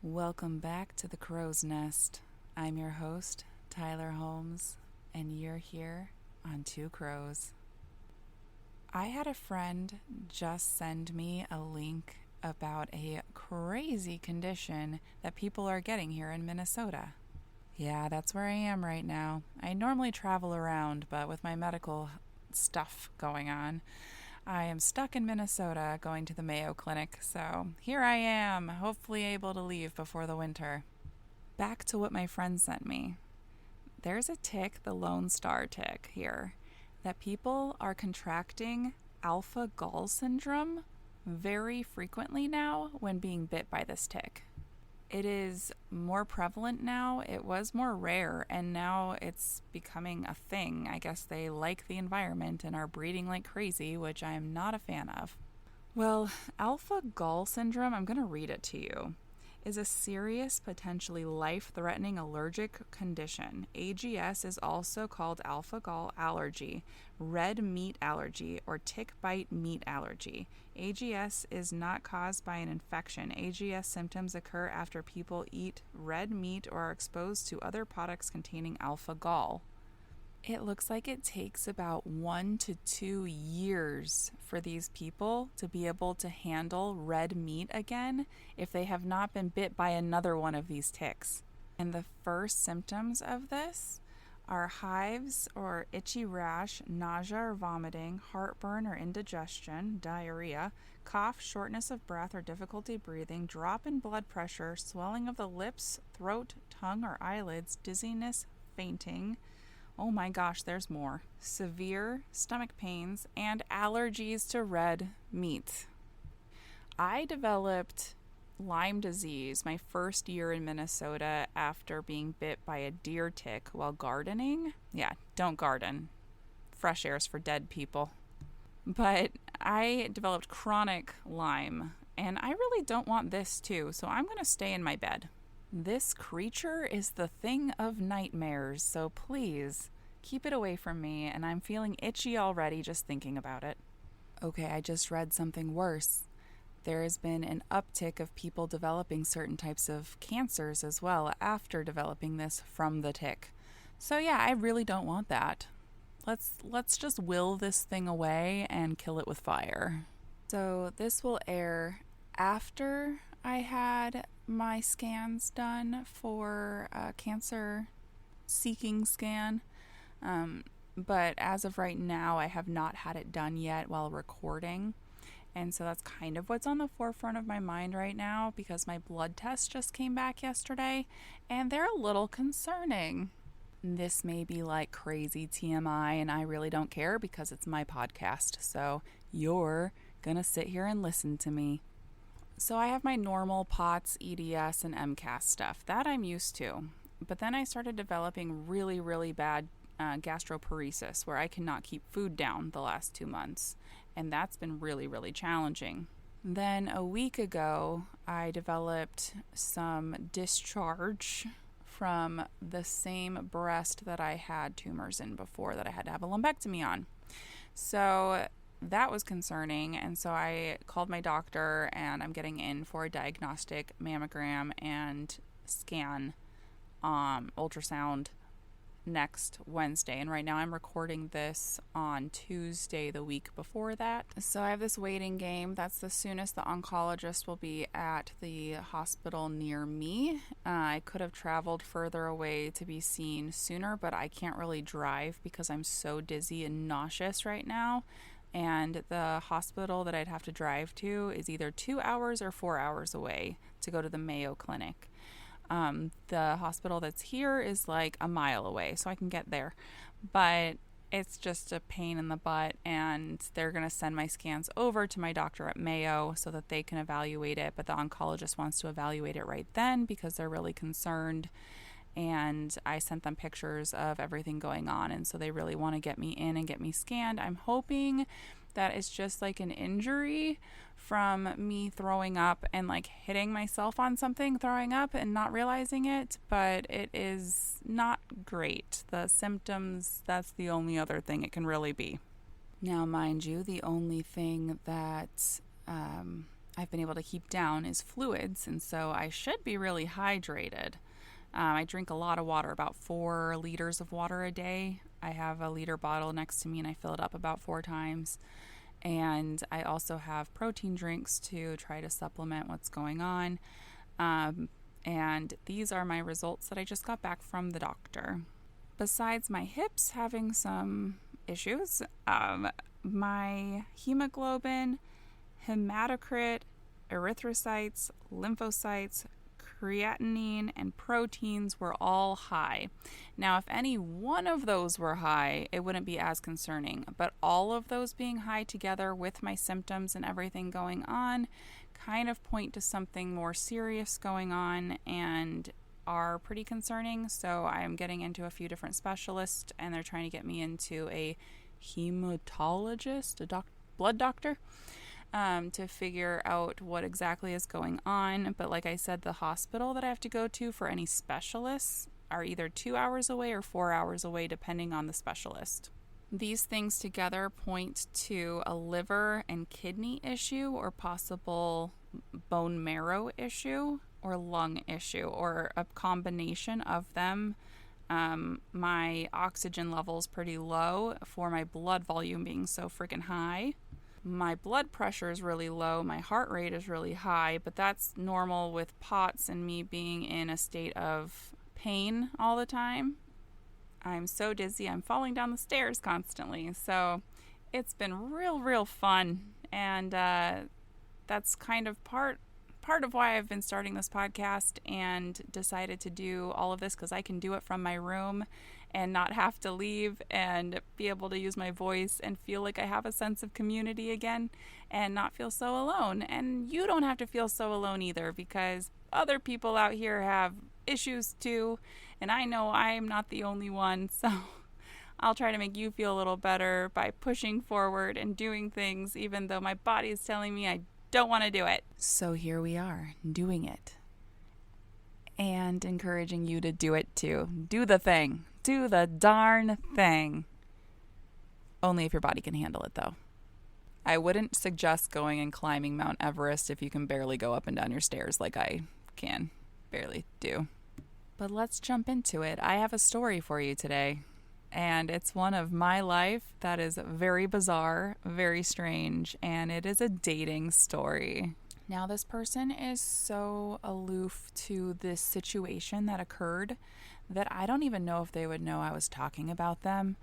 Welcome back to the Crow's Nest. I'm your host, Tyler Holmes, and you're here on Two Crows. I had a friend just send me a link about a crazy condition that people are getting here in Minnesota. Yeah, that's where I am right now. I normally travel around, but with my medical stuff going on, I am stuck in Minnesota going to the Mayo Clinic, so here I am, hopefully able to leave before the winter. Back to what my friend sent me. There's a tick, the Lone Star tick here, that people are contracting alpha gall syndrome very frequently now when being bit by this tick. It is more prevalent now. It was more rare, and now it's becoming a thing. I guess they like the environment and are breeding like crazy, which I am not a fan of. Well, alpha gall syndrome, I'm going to read it to you, is a serious, potentially life-threatening allergic condition. AGS is also called alpha gall allergy, red meat allergy, or tick bite meat allergy. AGS is not caused by an infection. AGS symptoms occur after people eat red meat or are exposed to other products containing alpha gall. It looks like it takes about 1 to 2 years for these people to be able to handle red meat again if they have not been bit by another one of these ticks. And the first symptoms of this are hives or itchy rash, nausea or vomiting, heartburn or indigestion, diarrhea, cough, shortness of breath or difficulty breathing, drop in blood pressure, swelling of the lips, throat, tongue or eyelids, dizziness, fainting. Oh my gosh, there's more. Severe stomach pains and allergies to red meat. I developed Lyme disease my first year in Minnesota after being bit by a deer tick while gardening. Yeah, don't garden. Fresh air's for dead people. But I developed chronic Lyme, and I really don't want this too, so I'm going to stay in my bed. This creature is the thing of nightmares, so please keep it away from me, and I'm feeling itchy already just thinking about it. Okay, I just read something worse. There has been an uptick of people developing certain types of cancers as well after developing this from the tick. So yeah, I really don't want that. Let's just will this thing away and kill it with fire. So this will air after I had my scans done for a cancer seeking scan. But as of right now, I have not had it done yet while recording. And so that's kind of what's on the forefront of my mind right now because my blood test just came back yesterday and they're a little concerning. This may be like crazy TMI and I really don't care because it's my podcast. So you're gonna sit here and listen to me. So I have my normal POTS, EDS, and MCAS stuff. That I'm used to. But then I started developing really, really bad gastroparesis where I cannot keep food down the last 2 months. And that's been really, really challenging. Then a week ago, I developed some discharge from the same breast that I had tumors in before that I had to have a lumpectomy on. So that was concerning, and so I called my doctor, and I'm getting in for a diagnostic mammogram and scan, ultrasound next Wednesday. And right now I'm recording this on Tuesday, the week before that. So I have this waiting game. That's the soonest the oncologist will be at the hospital near me. I could have traveled further away to be seen sooner, but I can't really drive because I'm so dizzy and nauseous right now. And the hospital that I'd have to drive to is either 2 hours or 4 hours away to go to the Mayo Clinic. The hospital that's here is like a mile away, so I can get there. But it's just a pain in the butt, and they're going to send my scans over to my doctor at Mayo so that they can evaluate it. But the oncologist wants to evaluate it right then because they're really concerned. And I sent them pictures of everything going on, and so they really want to get me in and get me scanned. I'm hoping that it's just like an injury from me throwing up and like hitting myself on something, throwing up and not realizing it, but it is not great. The symptoms, that's the only other thing it can really be. Now, mind you, the only thing that I've been able to keep down is fluids, and so I should be really hydrated. I drink a lot of water, about 4 liters of water a day. I have a liter bottle next to me and I fill it up about 4 times. And I also have protein drinks to try to supplement what's going on. And these are my results that I just got back from the doctor. Besides my hips having some issues, my hemoglobin, hematocrit, erythrocytes, lymphocytes, creatinine, and proteins were all high. Now, if any one of those were high, it wouldn't be as concerning, but all of those being high together with my symptoms and everything going on kind of point to something more serious going on and are pretty concerning. So I'm getting into a few different specialists, and they're trying to get me into a hematologist, blood doctor, to figure out what exactly is going on. But like I said, the hospital that I have to go to for any specialists are either 2 hours away or 4 hours away, depending on the specialist. These things together point to a liver and kidney issue, or possible bone marrow issue, or lung issue, or a combination of them. My oxygen level's pretty low for my blood volume being so freaking high. My blood pressure is really low. My heart rate is really high, but that's normal with POTS and me being in a state of pain all the time. I'm so dizzy. I'm falling down the stairs constantly. So it's been real fun. And that's kind of part of why I've been starting this podcast and decided to do all of this, because I can do it from my room and not have to leave and be able to use my voice and feel like I have a sense of community again and not feel so alone. And you don't have to feel so alone either, because other people out here have issues too, and I know I'm not the only one. So I'll try to make you feel a little better by pushing forward and doing things even though my body is telling me I don't want to do it. So here we are, doing it. And encouraging you to do it too. Do the thing. Do the darn thing. Only if your body can handle it, though. I wouldn't suggest going and climbing Mount Everest if you can barely go up and down your stairs like I can barely do. But let's jump into it. I have a story for you today. And it's one of my life that is very bizarre, very strange, and it is a dating story. Now, this person is so aloof to this situation that occurred that I don't even know if they would know I was talking about them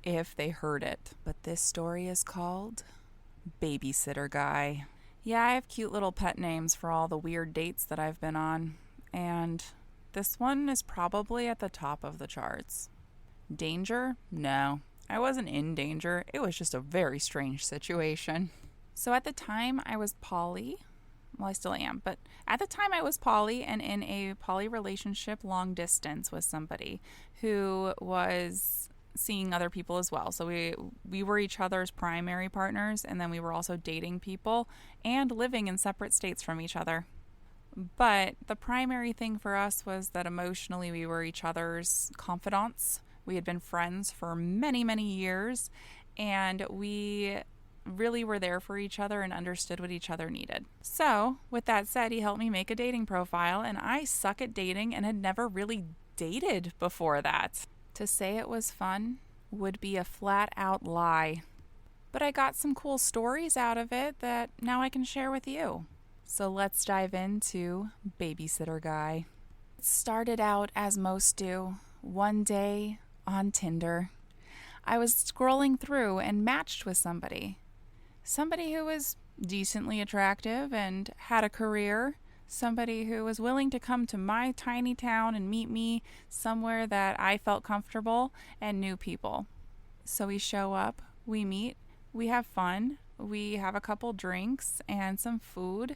if they heard it. But this story is called Babysitter Guy. Yeah, I have cute little pet names for all the weird dates that I've been on, and this one is probably at the top of the charts. Danger? No, I wasn't in danger. It was just a very strange situation. So at the time I was poly. Well, I still am, but at the time I was poly and in a poly relationship long distance with somebody who was seeing other people as well. So we were each other's primary partners, and then we were also dating people and living in separate states from each other. But the primary thing for us was that emotionally we were each other's confidants. We had been friends for many years, and we really were there for each other and understood what each other needed. So, with that said, he helped me make a dating profile, and I suck at dating and had never really dated before that. To say it was fun would be a flat-out lie. But I got some cool stories out of it that now I can share with you. So let's dive into Babysitter Guy. It started out as most do, one day on Tinder. I was scrolling through and matched with somebody who was decently attractive and had a career, somebody who was willing to come to my tiny town and meet me somewhere that I felt comfortable and knew people. So we show up, we meet, we have fun, we have a couple drinks and some food,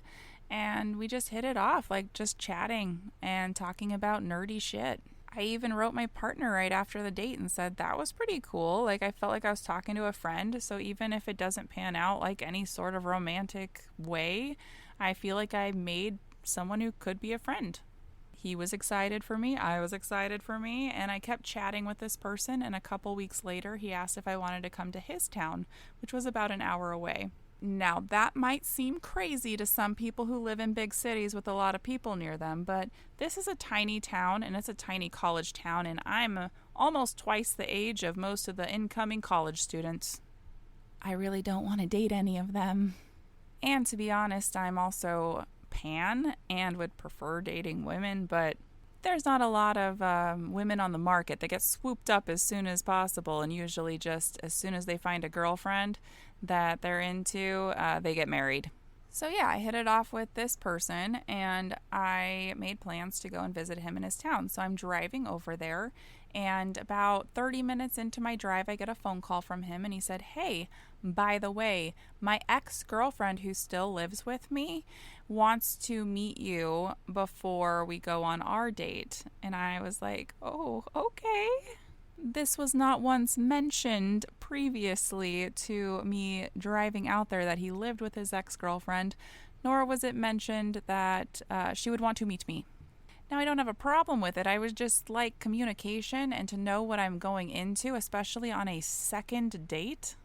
and we just hit it off, like just chatting and talking about nerdy shit. I even wrote my partner right after the date and said that was pretty cool. Like, I felt like I was talking to a friend. So even if it doesn't pan out like any sort of romantic way, I feel like I made someone who could be a friend. He was excited for me. I was excited for me. And I kept chatting with this person. And a couple weeks later, he asked if I wanted to come to his town, which was about an hour away. Now, that might seem crazy to some people who live in big cities with a lot of people near them, but this is a tiny town and it's a tiny college town, and I'm almost twice the age of most of the incoming college students. I really don't want to date any of them. And to be honest, I'm also pan and would prefer dating women, but there's not a lot of women on the market that get swooped up as soon as possible, and usually just as soon as they find a girlfriend that they're into, they get married. So yeah, I hit it off with this person and I made plans to go and visit him in his town. So I'm driving over there, and about 30 minutes into my drive, I get a phone call from him, and he said, "Hey, by the way, my ex-girlfriend who still lives with me wants to meet you before we go on our date." And I was like, "Oh, okay." This was not once mentioned previously to me driving out there that he lived with his ex-girlfriend, nor was it mentioned that she would want to meet me. Now, I don't have a problem with it. I would just like communication and to know what I'm going into, especially on a second date.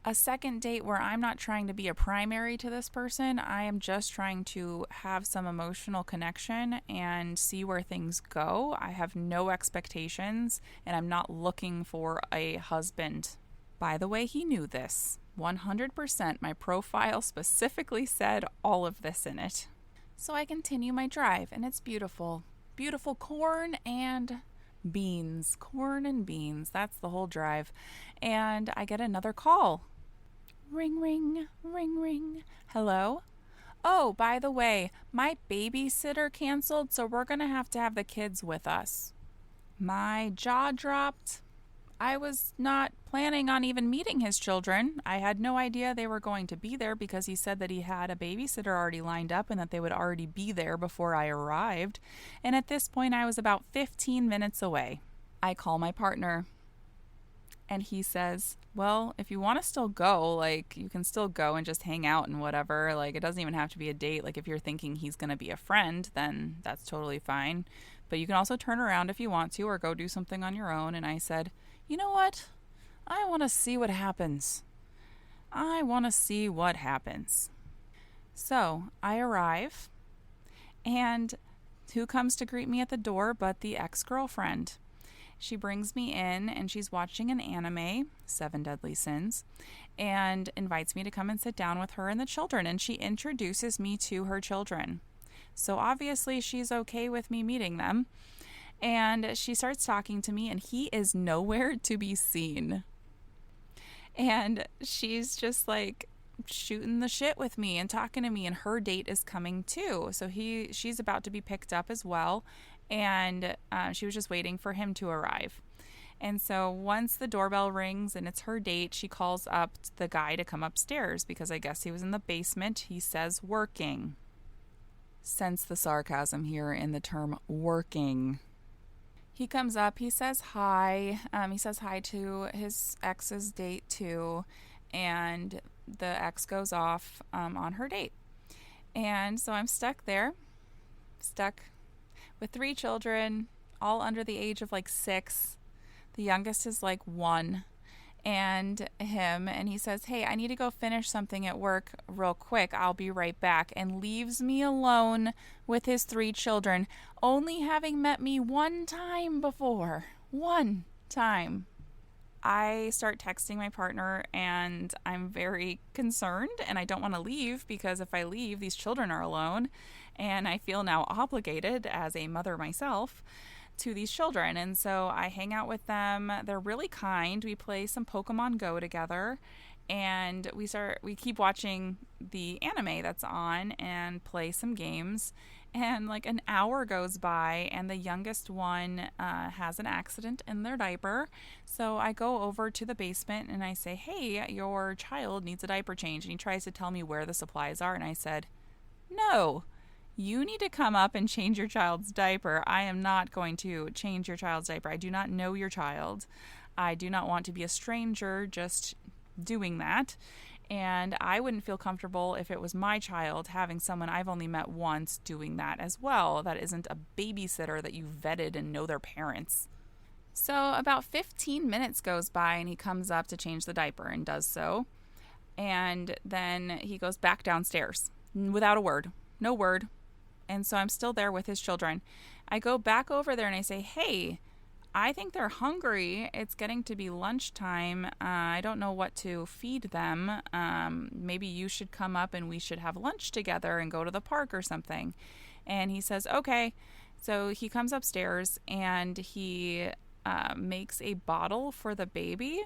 A second date where I'm not trying to be a primary to this person. I am just trying to have some emotional connection and see where things go. I have no expectations, and I'm not looking for a husband. By the way, he knew this. 100%. My profile specifically said all of this in it. So I continue my drive, and it's beautiful. Beautiful corn and beans. Corn and beans. That's the whole drive. And I get another call. Ring, ring, ring, ring. Hello? Oh, by the way, my babysitter canceled, so we're going to have the kids with us. My jaw dropped. I was not planning on even meeting his children. I had no idea they were going to be there because he said that he had a babysitter already lined up and that they would already be there before I arrived. And at this point, I was about 15 minutes away. I call my partner. And he says, "Well, if you want to still go, like, you can still go and just hang out and whatever. Like, it doesn't even have to be a date. Like, if you're thinking he's going to be a friend, then that's totally fine. But you can also turn around if you want to or go do something on your own." And I said, "You know what? I want to see what happens. I want to see what happens." So I arrive, and who comes to greet me at the door but the ex-girlfriend? She brings me in, and she's watching an anime, Seven Deadly Sins, and invites me to come and sit down with her and the children, and she introduces me to her children. So obviously she's okay with me meeting them, and she starts talking to me, and he is nowhere to be seen. And she's just like shooting the shit with me and talking to me, and her date is coming too. So she's about to be picked up as well. And she was just waiting for him to arrive. And so once the doorbell rings and it's her date, she calls up the guy to come upstairs because I guess he was in the basement. He says working. Sense the sarcasm here in the term working. He comes up, he says hi. He says hi to his ex's date too. And the ex goes off on her date. And so I'm stuck with 3 children, all under the age of like 6. The youngest is like 1. And him, and he says, "Hey, I need to go finish something at work real quick. I'll be right back." And leaves me alone with his 3 children, only having met me one time before. One time. I start texting my partner, and I'm very concerned, and I don't want to leave because if I leave, these children are alone. And I feel now obligated as a mother myself to these children. And so I hang out with them. They're really kind. We play some Pokemon Go together. And we keep watching the anime that's on and play some games. And like an hour goes by, and the youngest one has an accident in their diaper. So I go over to the basement and I say, "Hey, your child needs a diaper change." And he tries to tell me where the supplies are. And I said, "No. You need to come up and change your child's diaper. I am not going to change your child's diaper. I do not know your child. I do not want to be a stranger just doing that. And I wouldn't feel comfortable if it was my child having someone I've only met once doing that as well. That isn't a babysitter that you vetted and know their parents." So about 15 minutes goes by, and he comes up to change the diaper and does so. And then he goes back downstairs without a word, no word. And so I'm still there with his children. I go back over there and I say, hey, I think they're hungry. It's getting to be lunchtime. I don't know what to feed them. Maybe you should come up and we should have lunch together and go to the park or something. And he says, okay. So he comes upstairs and he makes a bottle for the baby.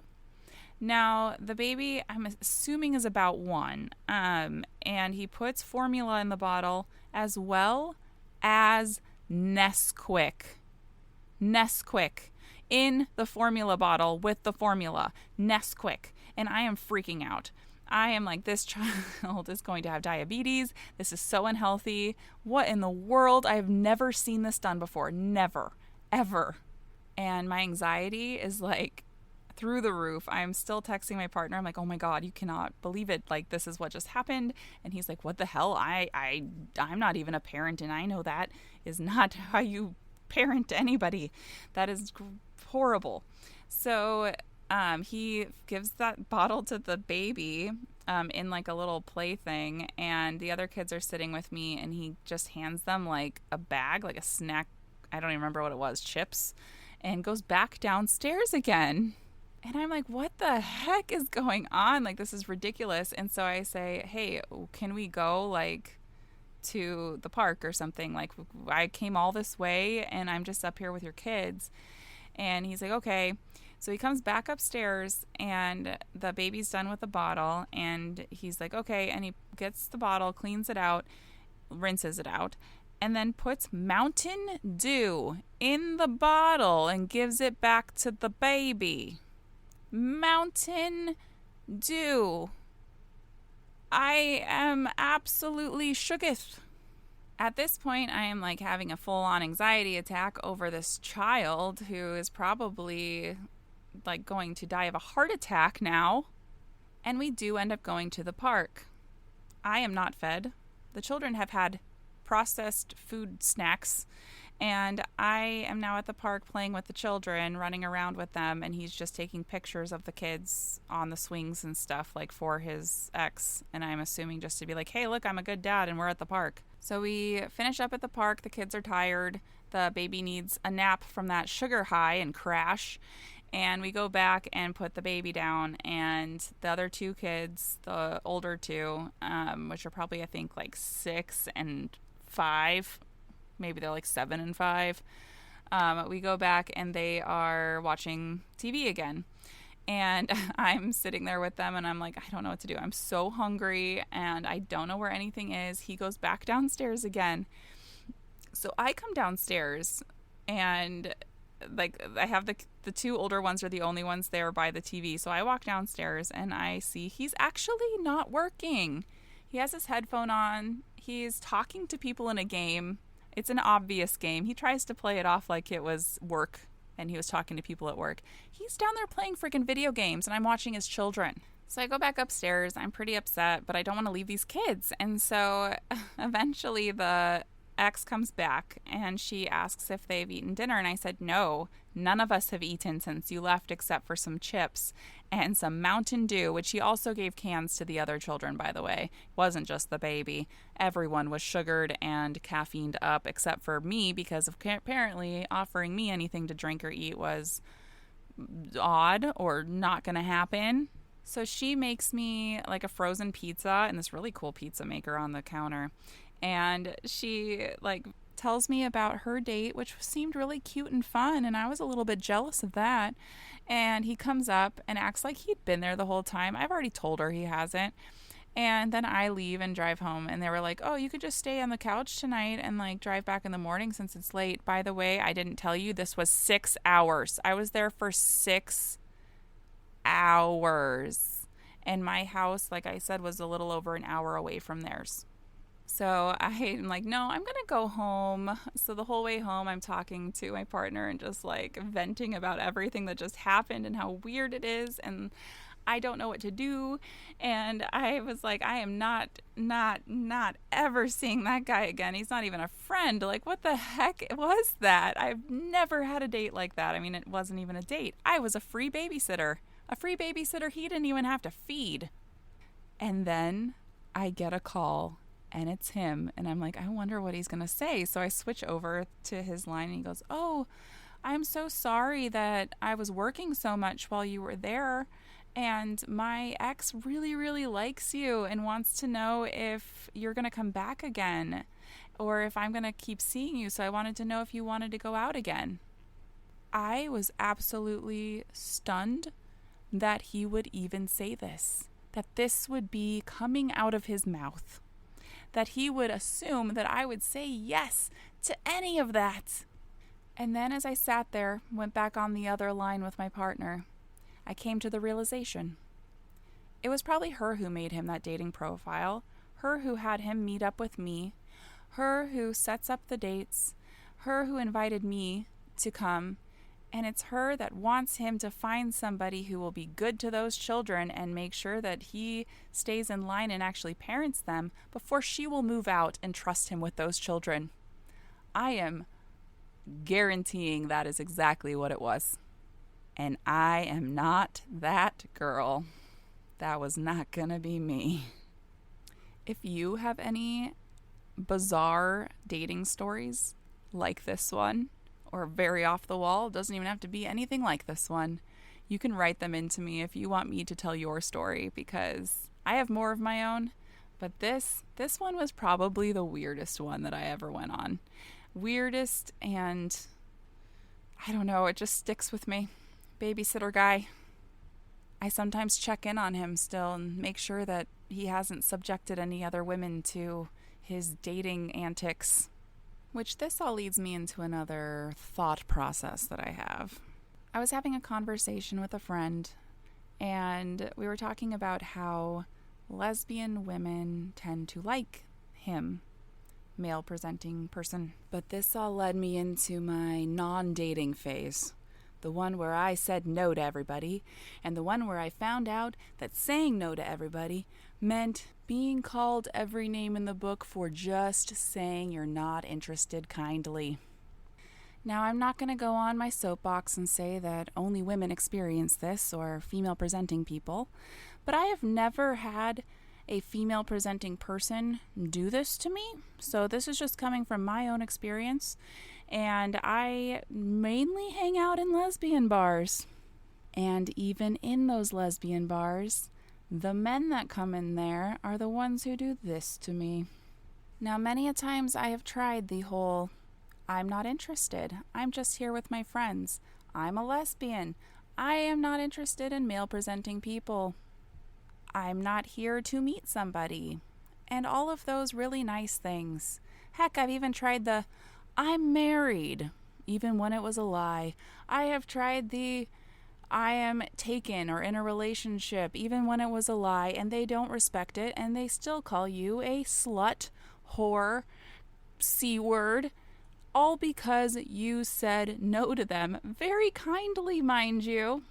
Now, the baby, I'm assuming, is about 1. And he puts formula in the bottle as well as Nesquik. Nesquik in the formula bottle with the formula. Nesquik. And I am freaking out. I am like, this child is going to have diabetes. This is so unhealthy. What in the world? I have never seen this done before. Never. Ever. And my anxiety is like through the roof. I'm still texting my partner. I'm like, oh my God, you cannot believe it. Like, this is what just happened. And he's like, what the hell? I'm not even a parent, and I know that is not how you parent anybody. That is horrible. So he gives that bottle to the baby in like a little plaything, and the other kids are sitting with me, and he just hands them like a bag, like a snack. I don't even remember what it was, chips, and goes back downstairs again. And I'm like, what the heck is going on? Like, this is ridiculous. And so I say, hey, can we go like to the park or something? Like, I came all this way and I'm just up here with your kids. And he's like, okay. So he comes back upstairs and the baby's done with the bottle, and he's like, okay. And he gets the bottle, cleans it out, rinses it out, and then puts Mountain Dew in the bottle and gives it back to the baby. Mountain Dew. I am absolutely shooketh. At this point, I am like having a full-on anxiety attack over this child who is probably like going to die of a heart attack now. And we do end up going to the park. I am not fed. The children have had processed food snacks, and I am now at the park playing with the children, running around with them, and he's just taking pictures of the kids on the swings and stuff, like for his ex, and I'm assuming just to be like, hey, look, I'm a good dad, and we're at the park. So we finish up at the park. The kids are tired. The baby needs a nap from that sugar high and crash, and we go back and put the baby down, and the other 2 kids, the older 2, which are probably, I think, like 6 and 5, maybe they're like 7 and 5. We go back and they are watching TV again. And I'm sitting there with them and I'm like, I don't know what to do. I'm so hungry and I don't know where anything is. He goes back downstairs again. So I come downstairs and like I have the 2 older ones are the only ones there by the TV. So I walk downstairs and I see he's actually not working. He has his headphone on. He's talking to people in a game. It's an obvious game. He tries to play it off like it was work and he was talking to people at work. He's down there playing freaking video games and I'm watching his children. So I go back upstairs. I'm pretty upset, but I don't want to leave these kids. And so eventually the ex comes back and she asks if they've eaten dinner. And I said, no, none of us have eaten since you left except for some chips and some Mountain Dew, which he also gave cans to the other children, by the way. It wasn't just the baby. Everyone was sugared and caffeined up except for me, because apparently offering me anything to drink or eat was odd or not going to happen. So she makes me like a frozen pizza in this really cool pizza maker on the counter. And she like tells me about her date, which seemed really cute and fun. And I was a little bit jealous of that. And he comes up and acts like he'd been there the whole time. I've already told her he hasn't. And then I leave and drive home. And they were like, oh, you could just stay on the couch tonight and like drive back in the morning since it's late. By the way, I didn't tell you this was 6 hours. I was there for 6 hours. And my house, like I said, was a little over an hour away from theirs. So I'm like, no, I'm going to go home. So the whole way home, I'm talking to my partner and just like venting about everything that just happened and how weird it is. And I don't know what to do. And I was like, I am not ever seeing that guy again. He's not even a friend. Like, what the heck was that? I've never had a date like that. I mean, it wasn't even a date. I was a free babysitter. A free babysitter he didn't even have to feed. And then I get a call and it's him. And I'm like, I wonder what he's going to say. So I switch over to his line and he goes, "Oh, I'm so sorry that I was working so much while you were there. And my ex really, really likes you and wants to know if you're going to come back again or if I'm going to keep seeing you. So I wanted to know if you wanted to go out again." I was absolutely stunned that he would even say this, that this would be coming out of his mouth, that he would assume that I would say yes to any of that. And then as I sat there, went back on the other line with my partner, I came to the realization. It was probably her who made him that dating profile, her who had him meet up with me, her who sets up the dates, her who invited me to come, and it's her that wants him to find somebody who will be good to those children and make sure that he stays in line and actually parents them before she will move out and trust him with those children. I am guaranteeing that is exactly what it was. And I am not that girl. That was not gonna be me. If you have any bizarre dating stories like this one, or very off the wall, doesn't even have to be anything like this one, you can write them into me if you want me to tell your story, because I have more of my own, but this one was probably the weirdest one that I ever went on. Weirdest, and I don't know, it just sticks with me. Babysitter guy. I sometimes check in on him still and make sure that he hasn't subjected any other women to his dating antics. Which this all leads me into another thought process that I have. I was having a conversation with a friend, and we were talking about how lesbian women tend to like him, male-presenting person. But this all led me into my non-dating phase. The one where I said no to everybody, and the one where I found out that saying no to everybody meant being called every name in the book for just saying you're not interested kindly. Now, I'm not going to go on my soapbox and say that only women experience this, or female-presenting people, but I have never had a female-presenting person do this to me, so this is just coming from my own experience, and I mainly hang out in lesbian bars. And even in those lesbian bars, the men that come in there are the ones who do this to me. Now, many a times I have tried the whole, I'm not interested, I'm just here with my friends, I'm a lesbian, I am not interested in male-presenting people, I'm not here to meet somebody, and all of those really nice things. Heck, I've even tried the, I'm married, even when it was a lie. I have tried the, I am taken or in a relationship, even when it was a lie, and they don't respect it, and they still call you a slut, whore, C-word, all because you said no to them, very kindly, mind you.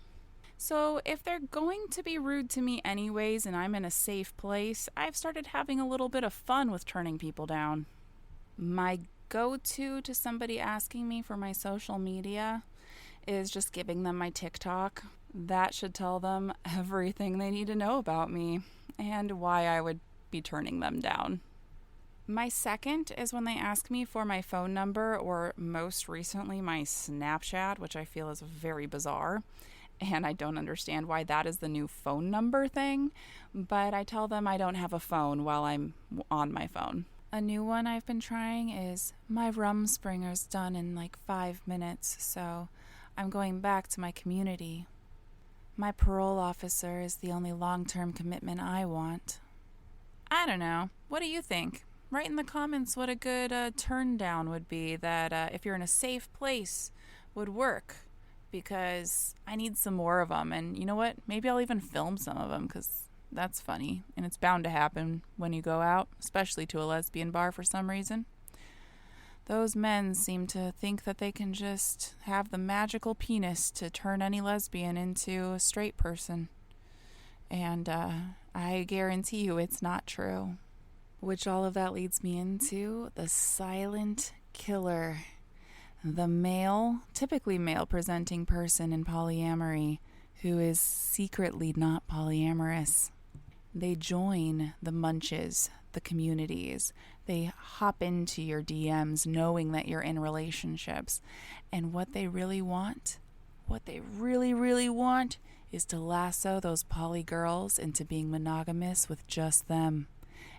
So if they're going to be rude to me anyways, and I'm in a safe place, I've started having a little bit of fun with turning people down. My go-to to somebody asking me for my social media is just giving them my TikTok. That should tell them everything they need to know about me and why I would be turning them down. My second is when they ask me for my phone number, or most recently my Snapchat, which I feel is very bizarre, and I don't understand why that is the new phone number thing, but I tell them I don't have a phone while I'm on my phone. A new one I've been trying is, my Rumspringer's done in like 5 minutes, so I'm going back to my community. My parole officer is the only long-term commitment I want. I don't know. What do you think? Write in the comments what a good turn down would be, that if you're in a safe place would work, because I need some more of them. And you know what? Maybe I'll even film some of them, because that's funny, and it's bound to happen when you go out, especially to a lesbian bar for some reason. Those men seem to think that they can just have the magical penis to turn any lesbian into a straight person. And I guarantee you it's not true. Which all of that leads me into the silent killer. The male, typically male-presenting person in polyamory who is secretly not polyamorous. They join the munches, the communities. They hop into your DMs knowing that you're in relationships. And what they really want, what they really, really want, is to lasso those poly girls into being monogamous with just them.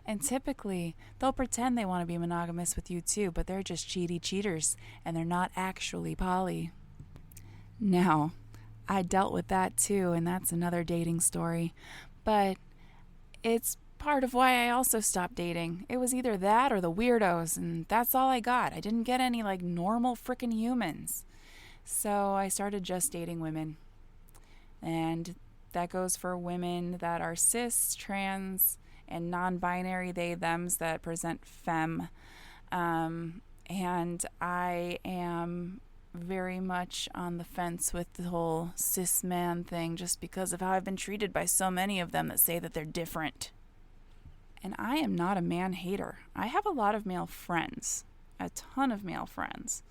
And typically, they'll pretend they want to be monogamous with you too, but they're just cheaters, and they're not actually poly. Now, I dealt with that too, and that's another dating story. But it's part of why I also stopped dating. It was either that or the weirdos, and that's all I got. I didn't get any normal frickin' humans. So I started just dating women. And that goes for women that are cis, trans, and non-binary, they, thems that present femme. And I am very much on the fence with the whole cis man thing just because of how I've been treated by so many of them that say that they're different. And I am not a man hater. I have a lot of male friends, a ton of male friends.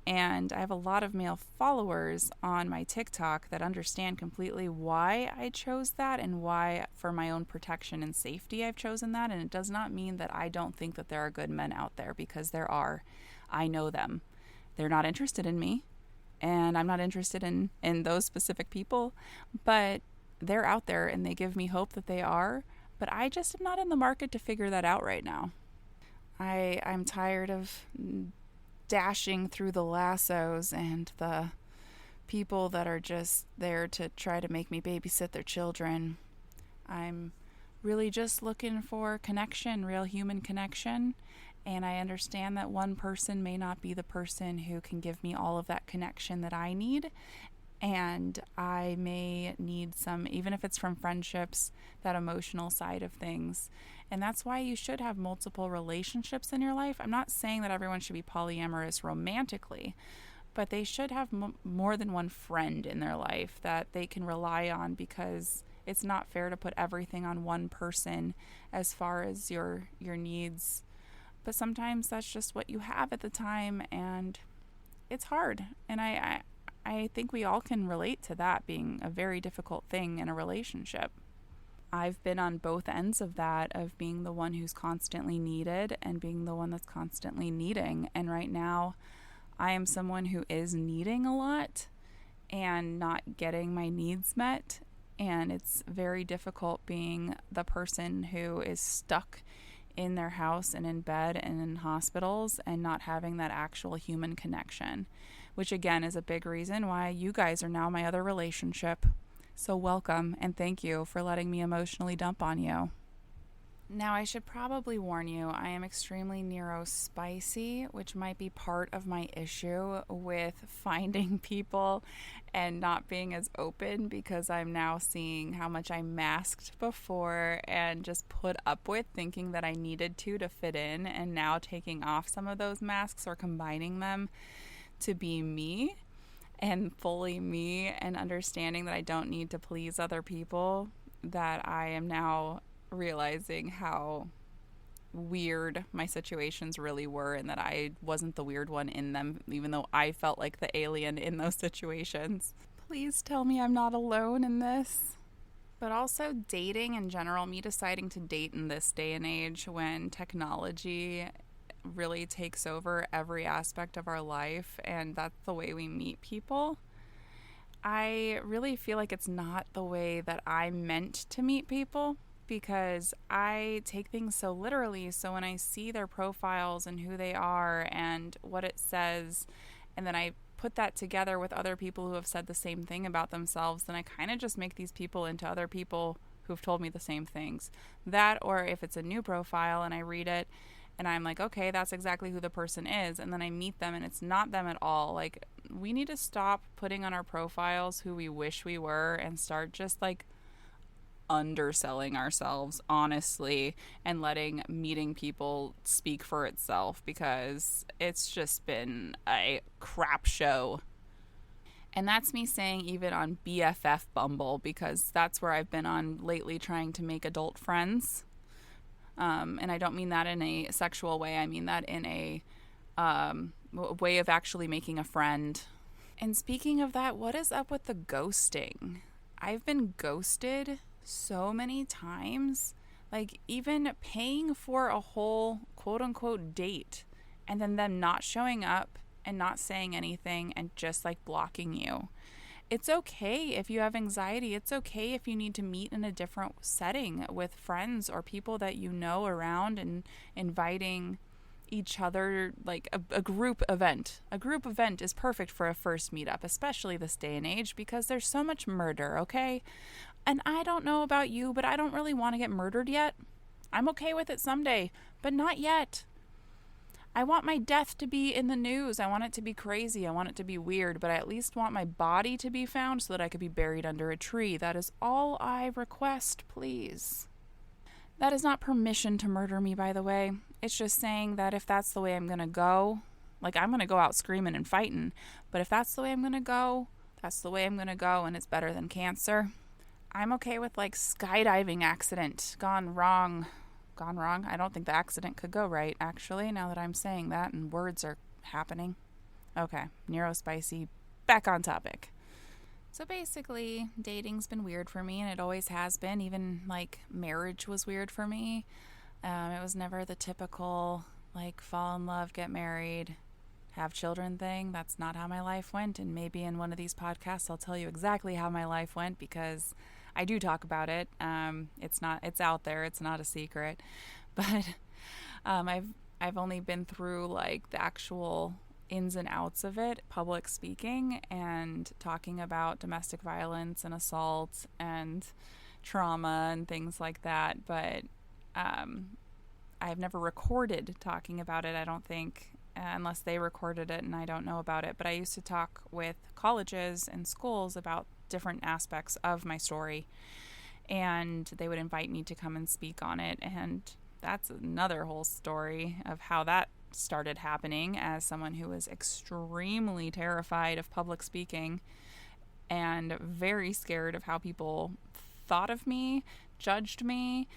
And I have a lot of male followers on my TikTok that understand completely why I chose that and why, for my own protection and safety, I've chosen that. And it does not mean that I don't think that there are good men out there, because there are. I know them. They're not interested in me, and I'm not interested in those specific people, but they're out there and they give me hope that they are. But I just am not in the market to figure that out right now. I'm tired of dashing through the lassos and the people that are just there to try to make me babysit their children. I'm really just looking for connection, real human connection. And I understand that one person may not be the person who can give me all of that connection that I need. And I may need some, even if it's from friendships, that emotional side of things. And that's why you should have multiple relationships in your life. I'm not saying that everyone should be polyamorous romantically, but they should have more than one friend in their life that they can rely on, because it's not fair to put everything on one person as far as your needs. But sometimes that's just what you have at the time, and it's hard. And I think we all can relate to that being a very difficult thing in a relationship. I've been on both ends of that, of being the one who's constantly needed and being the one that's constantly needing. And right now, I am someone who is needing a lot and not getting my needs met. And it's very difficult being the person who is stuck in their house and in bed and in hospitals and not having that actual human connection, which again is a big reason why you guys are now my other relationship. So welcome, and thank you for letting me emotionally dump on you. Now, I should probably warn you, I am extremely neurospicy, which might be part of my issue with finding people and not being as open, because I'm now seeing how much I masked before and just put up with, thinking that I needed to fit in, and now taking off some of those masks or combining them to be me and fully me, and understanding that I don't need to please other people, that I am now realizing how weird my situations really were, and that I wasn't the weird one in them, even though I felt like the alien in those situations. Please tell me I'm not alone in this. But also dating in general, me deciding to date in this day and age when technology really takes over every aspect of our life, and that's the way we meet people. I really feel like it's not the way that I meant to meet people, because I take things so literally. So when I see their profiles and who they are and what it says, and then I put that together with other people who have said the same thing about themselves, then I kind of just make these people into other people who've told me the same things. That, or if it's a new profile and I read it and I'm like, okay, that's exactly who the person is, and then I meet them and it's not them at all. Like, we need to stop putting on our profiles who we wish we were and start just underselling ourselves, honestly, and letting meeting people speak for itself, because it's just been a crap show. And that's me saying even on BFF Bumble, because that's where I've been on lately, trying to make adult friends. And I don't mean that in a sexual way. I mean that in a way of actually making a friend. And speaking of that, what is up with the ghosting? I've been ghosted so many times, like even paying for a whole quote unquote date and then them not showing up and not saying anything and just like blocking you. It's okay if you have anxiety. It's okay if you need to meet in a different setting with friends or people that you know around, and inviting each other, like a group event. A group event is perfect for a first meetup, especially this day and age, because there's so much murder, okay? And I don't know about you, but I don't really want to get murdered yet. I'm okay with it someday, but not yet. I want my death to be in the news. I want it to be crazy. I want it to be weird, but I at least want my body to be found so that I could be buried under a tree. That is all I request, please. That is not permission to murder me, by the way. It's just saying that if that's the way I'm going to go, like I'm going to go out screaming and fighting, but if that's the way I'm going to go, that's the way I'm going to go, and it's better than cancer. I'm okay with like skydiving accident gone wrong. I don't think the accident could go right, actually, now that I'm saying that and words are happening. Okay, neurospicy, back on topic. So basically, dating's been weird for me, and it always has been. Even like marriage was weird for me. It was never the typical like fall in love, get married, have children thing. That's not how my life went, and maybe in one of these podcasts I'll tell you exactly how my life went, because I do talk about it. It's out there. It's not a secret, but I've only been through like the actual ins and outs of it, public speaking and talking about domestic violence and assault and trauma and things like that. But I've never recorded talking about it, I don't think, unless they recorded it and I don't know about it. But I used to talk with colleges and schools about different aspects of my story, and they would invite me to come and speak on it. And that's another whole story of how that started happening, as someone who was extremely terrified of public speaking and very scared of how people thought of me, judged me,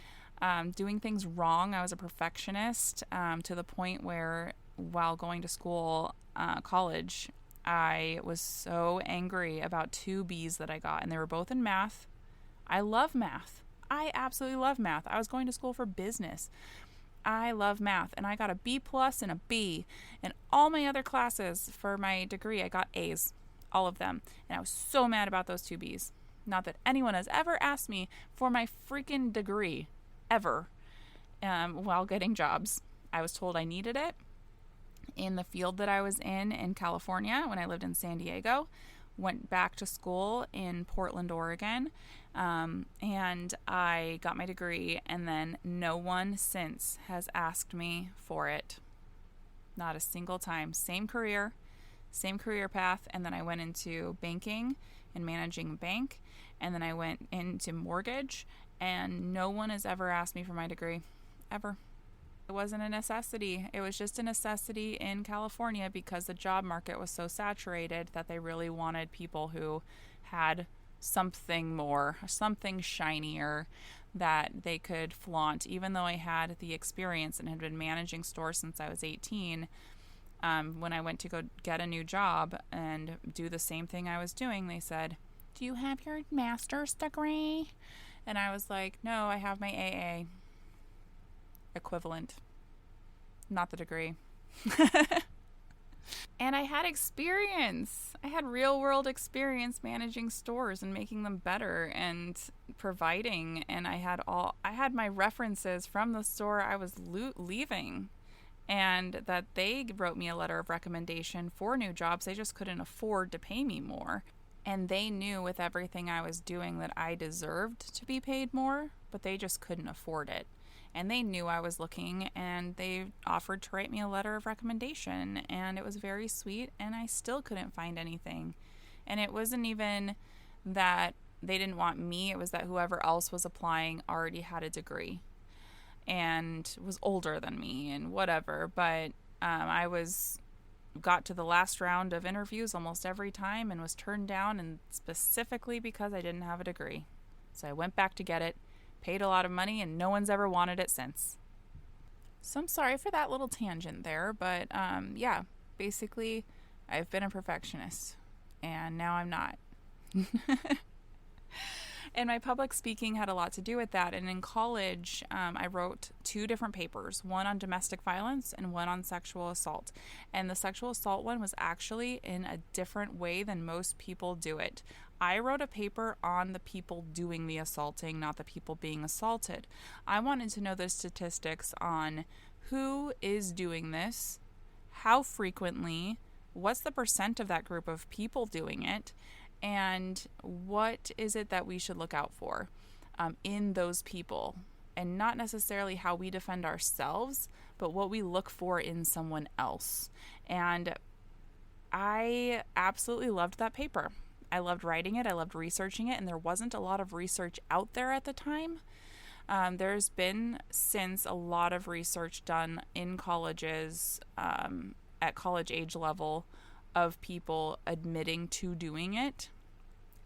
doing things wrong. I was a perfectionist, to the point where while going to school, college, I was so angry about 2 B's that I got, and they were both in math. I love math. I absolutely love math. I was going to school for business. I love math, and I got a B plus and a B. In all my other classes for my degree, I got A's, all of them. And I was so mad about those 2 B's. Not that anyone has ever asked me for my freaking degree, ever, while getting jobs. I was told I needed it in the field that I was in California when I lived in San Diego. Went back to school in Portland, Oregon, and I got my degree, and then no one since has asked me for it. Not a single time. Same career path, and then I went into banking and managing a bank, and then I went into mortgage, and no one has ever asked me for my degree, ever. It wasn't a necessity. It was just a necessity in California because the job market was so saturated that they really wanted people who had something more, something shinier that they could flaunt. Even though I had the experience and had been managing stores since I was 18, when I went to go get a new job and do the same thing I was doing, they said, "Do you have your master's degree?" And I was like, "No, I have my AA equivalent, not the degree." And I had experience. I had real world experience managing stores and making them better and providing. And I had my references from the store I was leaving, and that they wrote me a letter of recommendation for new jobs. They just couldn't afford to pay me more. And they knew with everything I was doing that I deserved to be paid more, but they just couldn't afford it. And they knew I was looking, and they offered to write me a letter of recommendation, and it was very sweet, and I still couldn't find anything. And it wasn't even that they didn't want me, it was that whoever else was applying already had a degree and was older than me and whatever. But I got to the last round of interviews almost every time and was turned down, and specifically because I didn't have a degree. So I went back to get it, paid a lot of money, and no one's ever wanted it since. So I'm sorry for that little tangent there, but yeah, basically I've been a perfectionist, and now I'm not. And my public speaking had a lot to do with that. And in college, I wrote 2 different papers, one on domestic violence and one on sexual assault. And the sexual assault one was actually in a different way than most people do it. I wrote a paper on the people doing the assaulting, not the people being assaulted. I wanted to know the statistics on who is doing this, how frequently, what's the percent of that group of people doing it, and what is it that we should look out for in those people, and not necessarily how we defend ourselves, but what we look for in someone else. And I absolutely loved that paper. I loved writing it. I loved researching it, and there wasn't a lot of research out there at the time. There's been since a lot of research done in colleges at college age level of people admitting to doing it,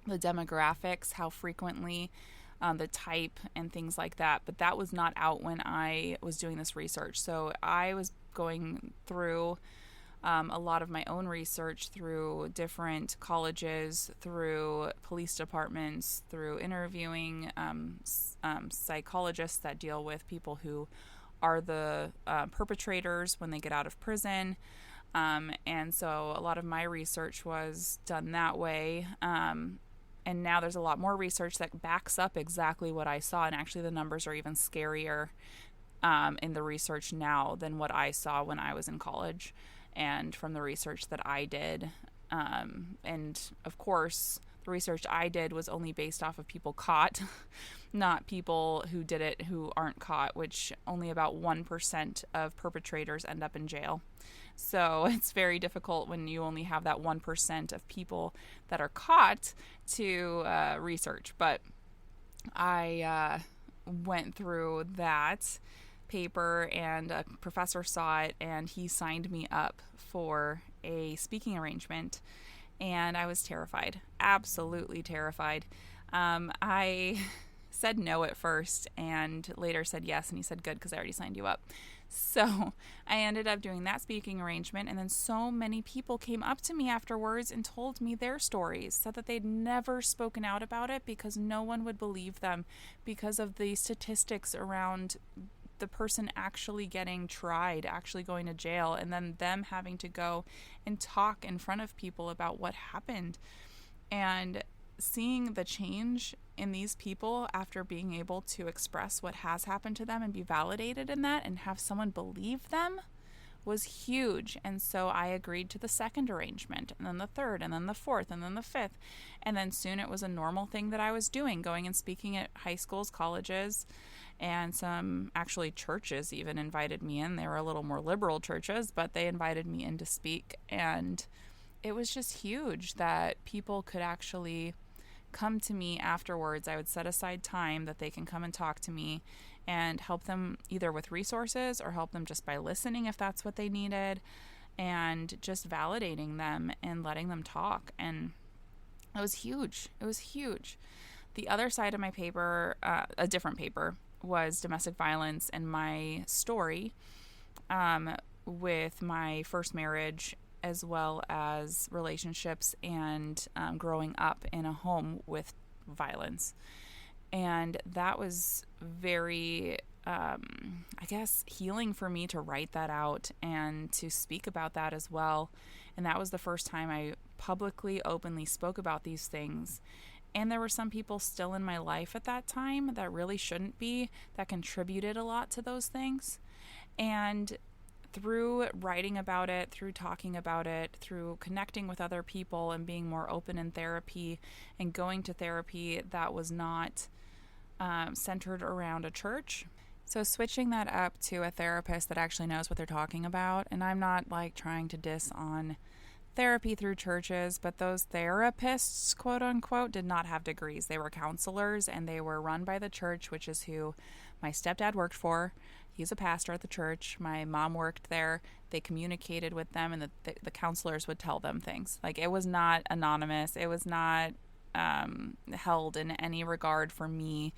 the demographics, how frequently, the type, and things like that. But that was not out when I was doing this research. So I was going through a lot of my own research through different colleges, through police departments, through interviewing psychologists that deal with people who are the perpetrators when they get out of prison. And so a lot of my research was done that way. And now there's a lot more research that backs up exactly what I saw. And actually the numbers are even scarier in the research now than what I saw when I was in college and from the research that I did. And of course, the research I did was only based off of people caught, not people who did it who aren't caught, which only about 1% of perpetrators end up in jail. So it's very difficult when you only have that 1% of people that are caught to research. But I went through that paper, and a professor saw it, and he signed me up for a speaking arrangement. And I was terrified, absolutely terrified. I said no at first and later said yes, and he said, good, because I already signed you up. So I ended up doing that speaking arrangement, and then so many people came up to me afterwards and told me their stories, said that they'd never spoken out about it because no one would believe them because of the statistics around the person actually getting tried, actually going to jail, and then them having to go and talk in front of people about what happened. And seeing the change in these people after being able to express what has happened to them and be validated in that and have someone believe them was huge. And so I agreed to the second arrangement, and then the third, and then the fourth, and then the fifth. And then soon it was a normal thing that I was doing, going and speaking at high schools, colleges, and some actually churches even invited me in. They were a little more liberal churches, but they invited me in to speak. And it was just huge that people could actually come to me afterwards. I would set aside time that they can come and talk to me and help them either with resources or help them just by listening if that's what they needed, and just validating them and letting them talk. And it was huge. It was huge. The other side of my paper, a different paper, was domestic violence and my story with my first marriage, as well as relationships and growing up in a home with violence. And that was very, healing for me to write that out and to speak about that as well. And that was the first time I publicly, openly spoke about these things. And there were some people still in my life at that time that really shouldn't be, that contributed a lot to those things. And through writing about it, through talking about it, through connecting with other people and being more open in therapy and going to therapy that was not centered around a church. So switching that up to a therapist that actually knows what they're talking about. And I'm not like trying to diss on therapy through churches, but those therapists, quote unquote, did not have degrees. They were counselors, and they were run by the church, which is who my stepdad worked for. He's a pastor at the church. My mom worked there. They communicated with them, and the counselors would tell them things. Like, it was not anonymous. It was not held in any regard for me.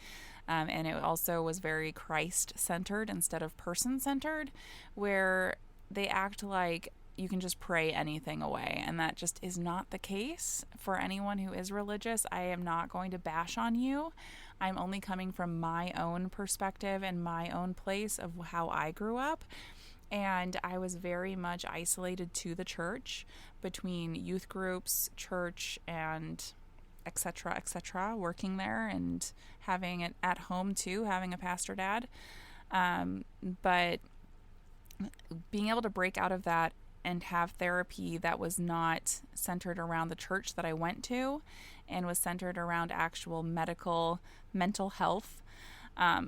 And it also was very Christ-centered instead of person-centered, where they act like you can just pray anything away. And that just is not the case for anyone who is religious. I am not going to bash on you. I'm only coming from my own perspective and my own place of how I grew up. And I was very much isolated to the church between youth groups, church, and etc., working there and having it at home too, having a pastor dad. But being able to break out of that and have therapy that was not centered around the church that I went to and was centered around actual mental health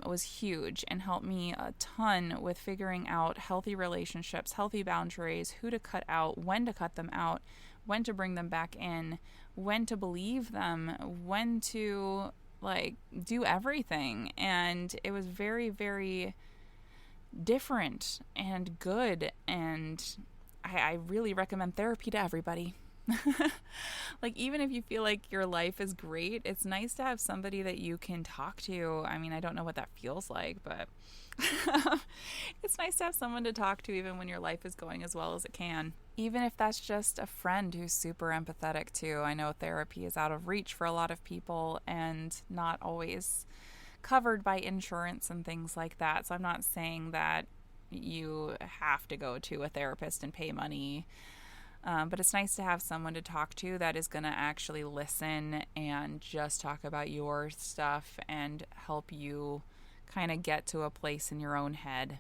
was huge and helped me a ton with figuring out healthy relationships, healthy boundaries, who to cut out, when to cut them out, when to bring them back in, when to believe them, when to do everything. And it was very, very different and good, and I really recommend therapy to everybody. Even if you feel like your life is great, it's nice to have somebody that you can talk to. I mean, I don't know what that feels like, but it's nice to have someone to talk to even when your life is going as well as it can. Even if that's just a friend who's super empathetic too. I know therapy is out of reach for a lot of people and not always covered by insurance and things like that. So I'm not saying that you have to go to a therapist and pay money. But it's nice to have someone to talk to that is going to actually listen and just talk about your stuff and help you kind of get to a place in your own head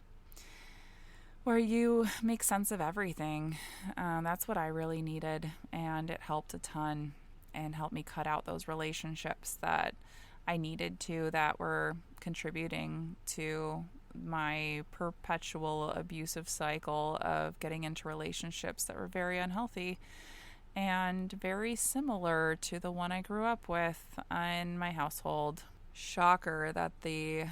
where you make sense of everything. That's what I really needed, and it helped a ton and helped me cut out those relationships that I needed to that were contributing to my perpetual abusive cycle of getting into relationships that were very unhealthy and very similar to the one I grew up with in my household. Shocker that the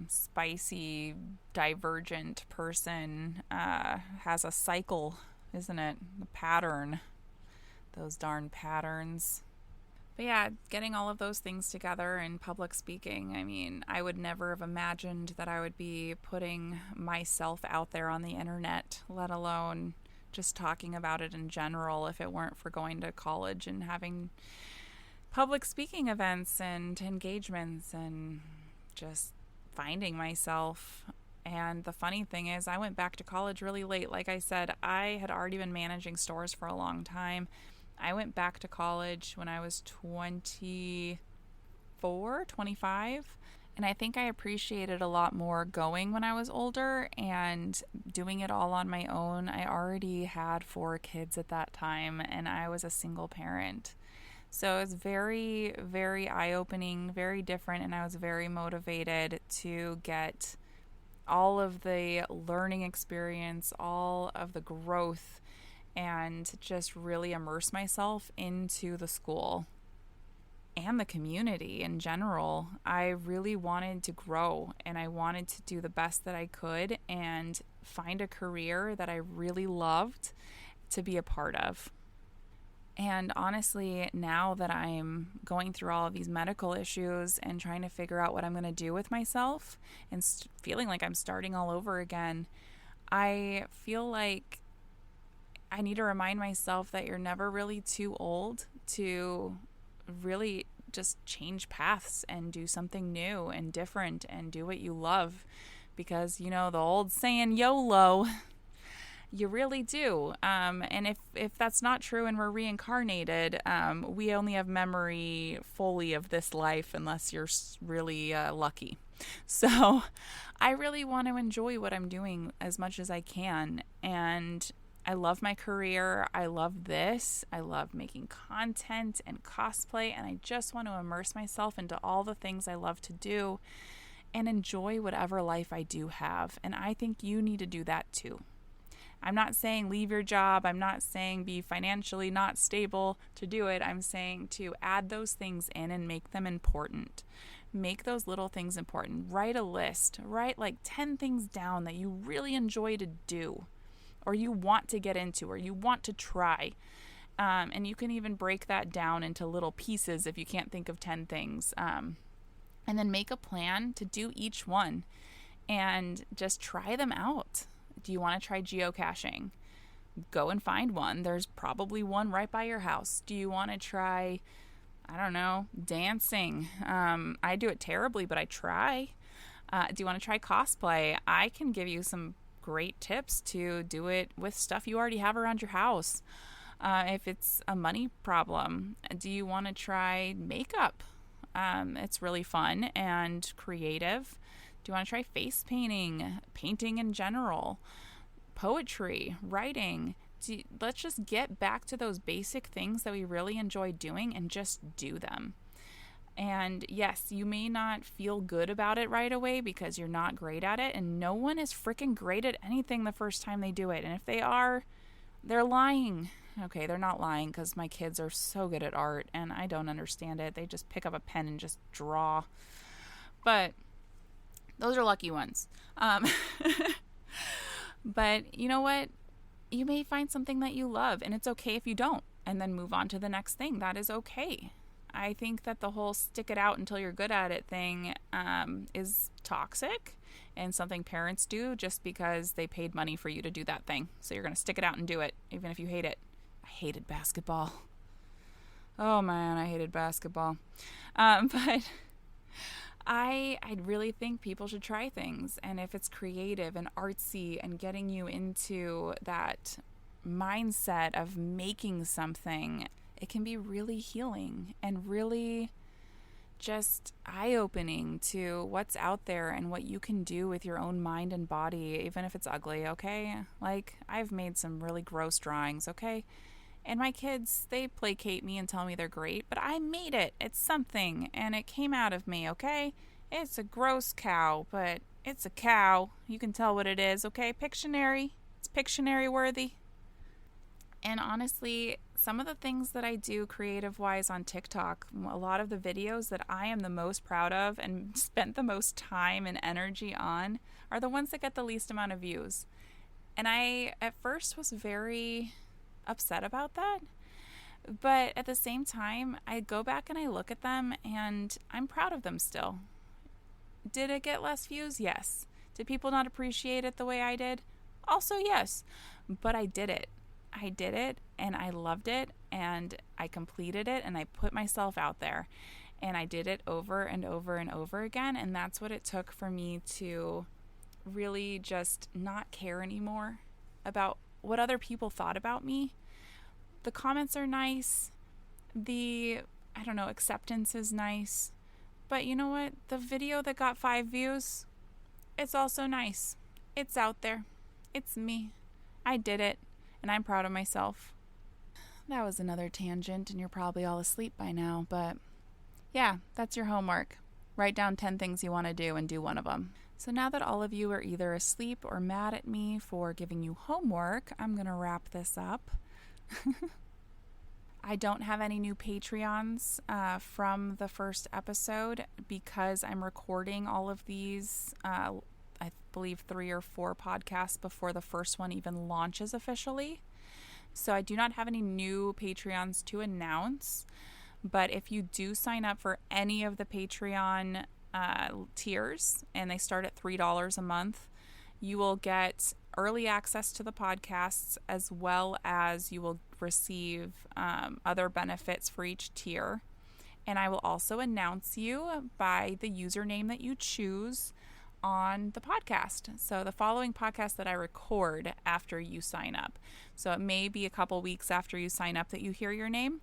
spicy, divergent person has a cycle, isn't it? The pattern. Those darn patterns. But yeah, getting all of those things together in public speaking, I mean, I would never have imagined that I would be putting myself out there on the internet, let alone just talking about it in general, if it weren't for going to college and having public speaking events and engagements and just finding myself. And the funny thing is, I went back to college really late. Like I said, I had already been managing stores for a long time. I went back to college when I was 24, 25, and I think I appreciated a lot more going when I was older and doing it all on my own. I already had 4 kids at that time, and I was a single parent. So it was very, very eye-opening, very different, and I was very motivated to get all of the learning experience, all of the growth, and just really immerse myself into the school and the community in general. I really wanted to grow, and I wanted to do the best that I could and find a career that I really loved to be a part of. And honestly, now that I'm going through all of these medical issues and trying to figure out what I'm going to do with myself and feeling like I'm starting all over again, I feel like I need to remind myself that you're never really too old to really just change paths and do something new and different and do what you love. Because, the old saying YOLO, you really do. And if that's not true and we're reincarnated, we only have memory fully of this life unless you're really lucky. So I really want to enjoy what I'm doing as much as I can. And I love my career. I love this. I love making content and cosplay, and I just want to immerse myself into all the things I love to do and enjoy whatever life I do have. And I think you need to do that too. I'm not saying leave your job. I'm not saying be financially not stable to do it. I'm saying to add those things in and make them important. Make those little things important. Write a list. Write 10 things down that you really enjoy to do, or you want to get into, or you want to try. And you can even break that down into little pieces if you can't think of 10 things. And then make a plan to do each one and just try them out. Do you want to try geocaching? go and find one. There's probably one right by your house. Do you want to try, I don't know, dancing? I do it terribly, but I try. Do you want to try cosplay? I can give you some great tips to do it with stuff you already have around your house. If it's a money problem, do you want to try makeup? It's really fun and creative. Do you want to try face painting, painting in general, poetry, writing? Let's just get back to those basic things that we really enjoy doing and just do them. And yes, you may not feel good about it right away because you're not great at it, and no one is freaking great at anything the first time they do it. And if they are, they're lying. Okay, they're not lying because my kids are so good at art and I don't understand it. They just pick up a pen and just draw. But those are lucky ones. But you know what? You may find something that you love, and it's okay if you don't, and then move on to the next thing. That is okay. I think that the whole stick it out until you're good at it thing is toxic and something parents do just because they paid money for you to do that thing. So you're going to stick it out and do it, even if you hate it. I hated basketball. Oh man, I hated basketball. But I really think people should try things. And if it's creative and artsy and getting you into that mindset of making something, it can be really healing and really just eye-opening to what's out there and what you can do with your own mind and body, even if it's ugly, okay? Like, I've made some really gross drawings, okay? And my kids, they placate me and tell me they're great, but I made it. It's something, and it came out of me, okay? It's a gross cow, but it's a cow. You can tell what it is, okay? Pictionary. It's Pictionary worthy. And honestly, some of the things that I do creative-wise on TikTok, a lot of the videos that I am the most proud of and spent the most time and energy on are the ones that get the least amount of views. And I, at first, was very upset about that. But at the same time, I go back and I look at them and I'm proud of them still. Did it get less views? Yes. Did people not appreciate it the way I did? Also, yes. But I did it. I did it and I loved it and I completed it and I put myself out there and I did it over and over and over again, and that's what it took for me to really just not care anymore about what other people thought about me. The comments are nice. Acceptance is nice. But you know what? The video that got 5 views, it's also nice. It's out there. It's me. I did it. And I'm proud of myself. That was another tangent, and you're probably all asleep by now, but yeah, that's your homework. Write down 10 things you want to do and do one of them. So now that all of you are either asleep or mad at me for giving you homework, I'm going to wrap this up. I don't have any new Patreons from the first episode because I'm recording all of these I believe 3 or 4 podcasts before the first one even launches officially. So I do not have any new Patreons to announce. But if you do sign up for any of the Patreon tiers, and they start at $3 a month, you will get early access to the podcasts, as well as you will receive other benefits for each tier. And I will also announce you by the username that you choose on the podcast. So the following podcast that I record after you sign up. So it may be a couple weeks after you sign up that you hear your name,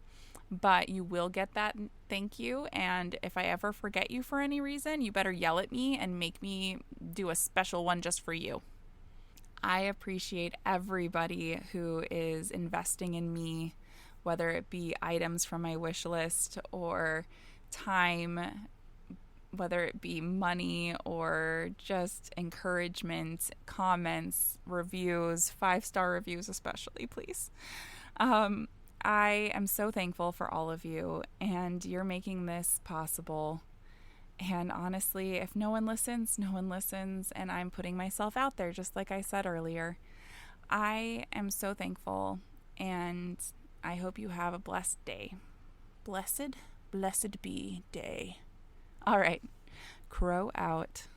but you will get that thank you. And if I ever forget you for any reason, you better yell at me and make me do a special one just for you. I appreciate everybody who is investing in me, whether it be items from my wish list or time, whether it be money or just encouragement, comments, reviews, 5-star reviews especially, please. I am so thankful for all of you, and you're making this possible. And honestly, if no one listens, no one listens, and I'm putting myself out there, just like I said earlier. I am so thankful, and I hope you have a blessed day. Blessed be day. All right, crow out.